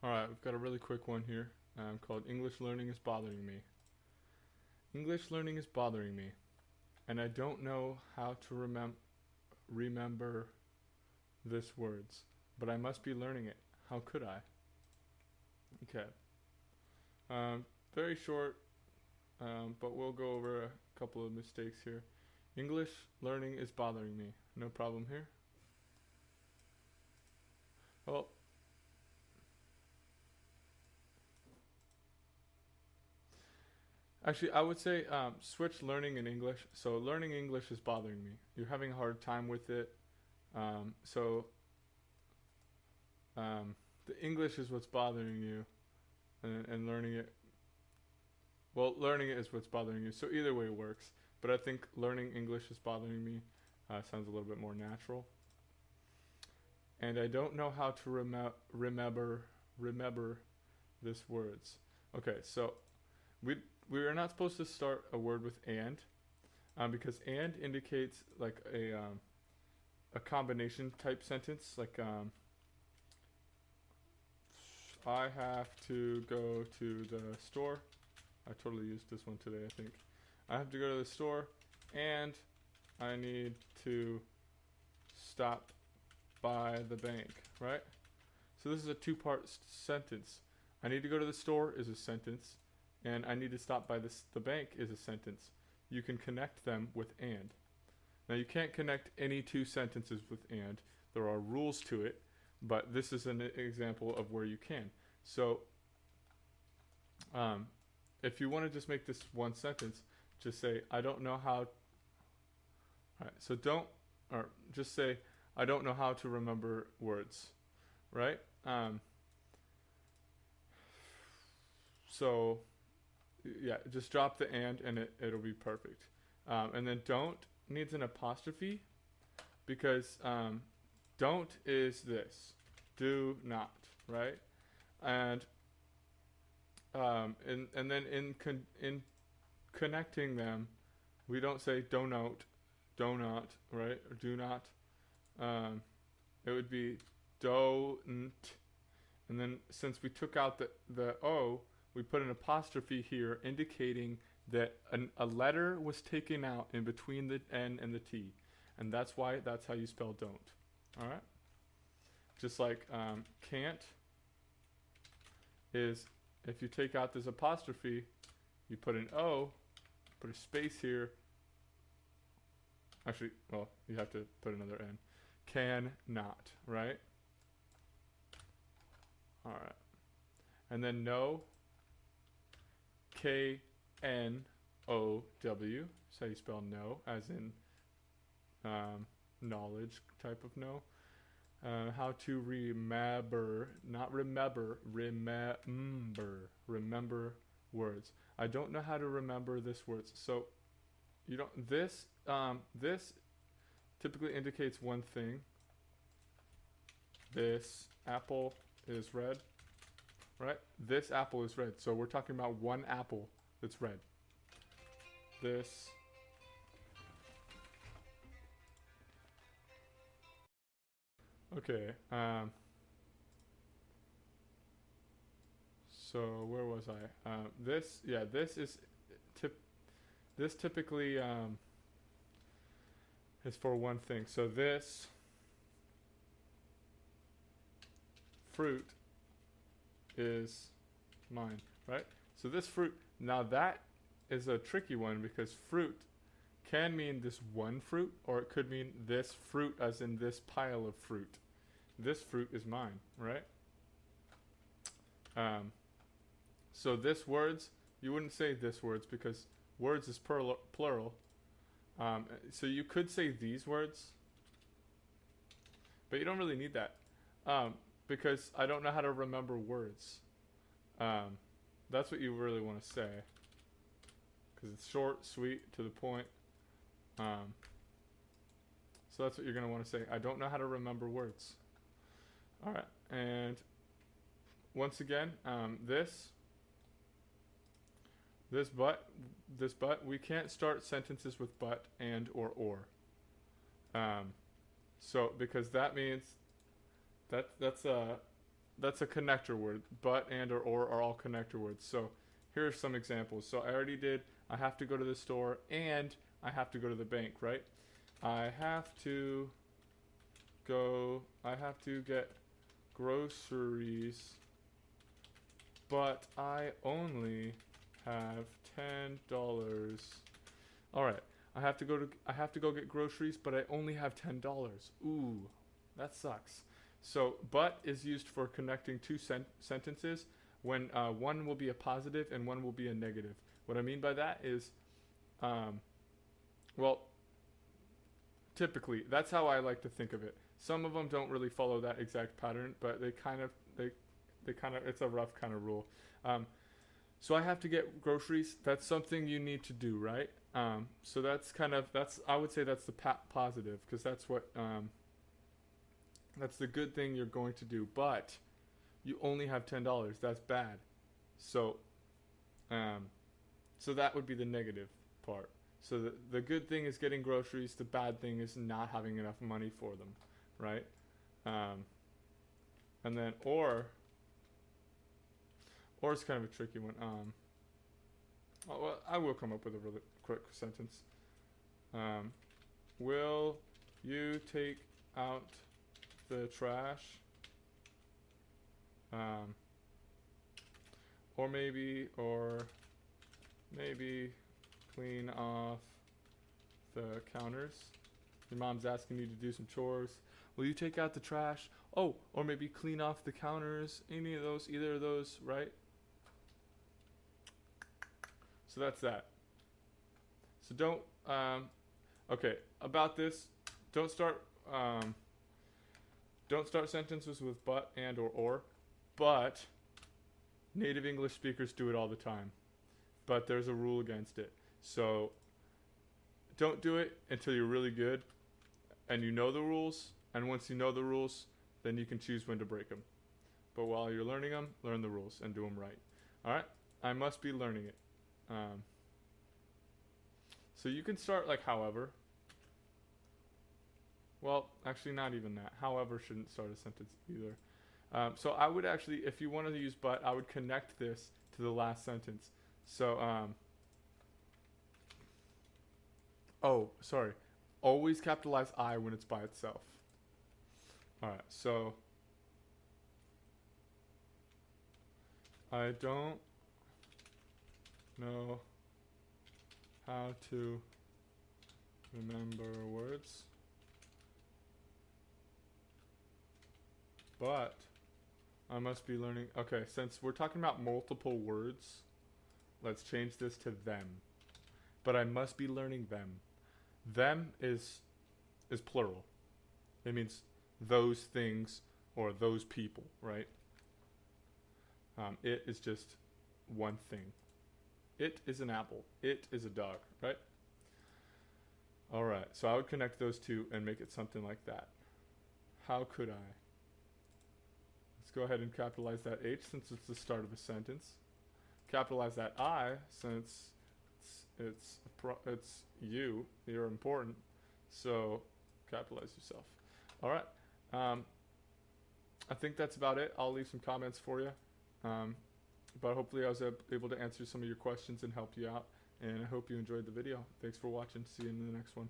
Alright, we've got a really quick one here called English Learning is Bothering Me. English learning is bothering me, and I don't know how to remember this words, but I must be learning it. How could I? Okay. Very short, but we'll go over a couple of mistakes here. English learning is bothering me. No problem here. Well, actually, I would say switch learning in English. So learning English is bothering me. You're having a hard time with it. So the English is what's bothering you, and learning it. Well, learning it is what's bothering you. So either way works. But I think learning English is bothering me. Sounds a little bit more natural. And I don't know how to remember this words. Okay, so we are not supposed to start a word with and, because and indicates like a combination type sentence, like I have to go to the store. I totally used this one today, I think. I have to go to the store, and I need to stop by the bank, right? So this is a two-part sentence. I need to go to the store is a sentence, and I need to stop by the bank is a sentence. You can connect them with and. Now you can't connect any two sentences with and. There are rules to it, but this is an example of where you can. So if you want to just make this one sentence, just say, I don't know how. Alright, so don't, or just say, I don't know how to remember words, right? So, yeah, just drop the and it'll be perfect. And then don't needs an apostrophe, because don't is this, do not, right? And then in connecting them, we don't say do not, right? Or do not. It would be don't, and then since we took out the O, we put an apostrophe here indicating that a letter was taken out in between the N and the T, and that's how you spell don't. All right, just like can't is, if you take out this apostrophe, you put an O, put a space here. Actually, well, you have to put another N. Can not, right? All right. And then no, K-N-O-W. That's how you spell no, as in knowledge type of no. How to remember, not remember, remember words. I don't know how to remember this words. So you don't, this typically indicates one thing. This apple is red, right? This apple is red. So we're talking about one apple that's red. This okay. So where was I? This is this typically is for one thing. So this fruit is mine, right? So this fruit, now that is a tricky one, because fruit can mean this one fruit, or it could mean this fruit as in this pile of fruit. This fruit is mine, right? So this words, you wouldn't say this words because words is plural. So you could say these words, but you don't really need that, because I don't know how to remember words. That's what you really want to say, because it's short, sweet, to the point. So that's what you're going to want to say. I don't know how to remember words. All right, and once again, this but, we can't start sentences with but, and, or. So because that means that's that's a connector word. But, and, or are all connector words. So here are some examples. So I already did, I have to go to the store and I have to go to the bank, right? I have to get groceries, but I only have $10. All right. I have to go get groceries, but I only have $10. Ooh, that sucks. So, but is used for connecting two sentences when one will be a positive and one will be a negative. What I mean by that is, well, typically, that's how I like to think of it. Some of them don't really follow that exact pattern, but they kind of, it's a rough kind of rule. So I have to get groceries. That's something you need to do, right? So I would say that's the positive, because that's what, that's the good thing you're going to do. But you only have $10. That's bad. So, so that would be the negative part. So the good thing is getting groceries. The bad thing is not having enough money for them, right? And then or is kind of a tricky one. Well, I will come up with a really quick sentence. Will you take out the trash? Or maybe clean off the counters. Your mom's asking you to do some chores. Will you take out the trash? Oh, or maybe clean off the counters. Any of those, either of those, right? So that's that. So don't, okay, about this, don't start sentences with but, and, or, but native English speakers do it all the time. But there's a rule against it. So don't do it until you're really good and you know the rules. And once you know the rules, then you can choose when to break them. But while you're learning them, learn the rules and do them right. All right? I must be learning it. So you can start like however. Well, actually not even that. However shouldn't start a sentence either. So I would actually, if you wanted to use but, I would connect this to the last sentence. So, oh, sorry. Always capitalize I when it's by itself. Alright, so I don't know how to remember words, but I must be learning. Okay, since we're talking about multiple words, let's change this to them. But I must be learning them. Them is plural. It means those things or those people, right? It is just one thing. It is an apple. It is a dog, right? All right, so I would connect those two and make it something like that. How could I? Let's go ahead and capitalize that H since it's the start of a sentence. Capitalize that I since it's you. You're important. So capitalize yourself. All right. I think that's about it. I'll leave some comments for you. But hopefully I was able to answer some of your questions and help you out. And I hope you enjoyed the video. Thanks for watching. See you in the next one.